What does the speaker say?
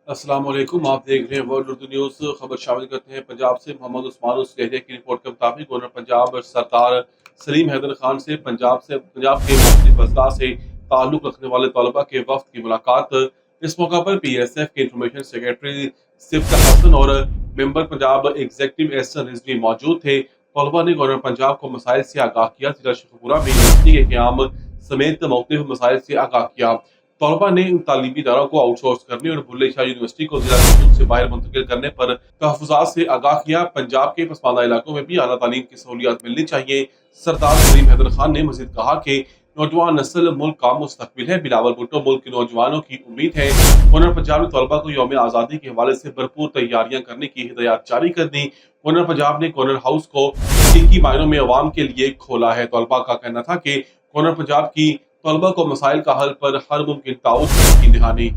अस्सलाम वालेकुम। आप देख रहे हैं वर्ल्ड उर्दू न्यूज़। खबर शामिल करते हैं पंजाब से। मोहम्मद उस्मान उस लहजे की रिपोर्ट के मुताबिक गवर्नर पंजाब सरदार सलीम हैदर खान से पंजाब के मुख्तलिफ अजला से ताल्लुक़ रखने वाले तलबा के वफ्द की मुलाकात। इस मौका पर PSF के इंफॉर्मेशन सेक्रेटरी सिफ्त हसन और मेंबर पंजाब एग्जीक्यूटिव एहसन रिजवी मौजूद थे। तलबा ने गवर्नर पंजाब को मसाइल से आगाह किया। जिला शेखपुरा में यूनिवर्सिटी के क़याम समेत मुख्तलिफ मसाइल से आगाह किया। तलबा ने तालीमी इदारों को आउटसोर्स करने और बुल्ले शाह यूनिवर्सिटी को जिला वजूद से बाहर मुंतकिल करने पर तहफ़्फ़ुज़ात से आगाह किया। पंजाब के पसमानदा इलाकों में भी आला तालीम की सहूलियात मिलनी चाहिए। सरदार सलीम हैदर खान ने मज़ीद कहा कि नौजवान नस्ल मुल्क का मुस्तकबिल है। बिलावल भुट्टो मुल्क के नौजवानों की उम्मीद है। गवर्नर पंजाब ने तलबा को यौम आज़ादी के हवाले से भरपूर तैयारियां करने की हिदायत जारी कर दी। गवर्नर पंजाब ने गवर्नर हाउस को हकीकी मायनों में अवाम के लिए खोला है। तलबा का कहना था कि गवर्नर पंजाब की तलबा को मसाइल का हल पर हर मुमकिन ताउन की दहानी।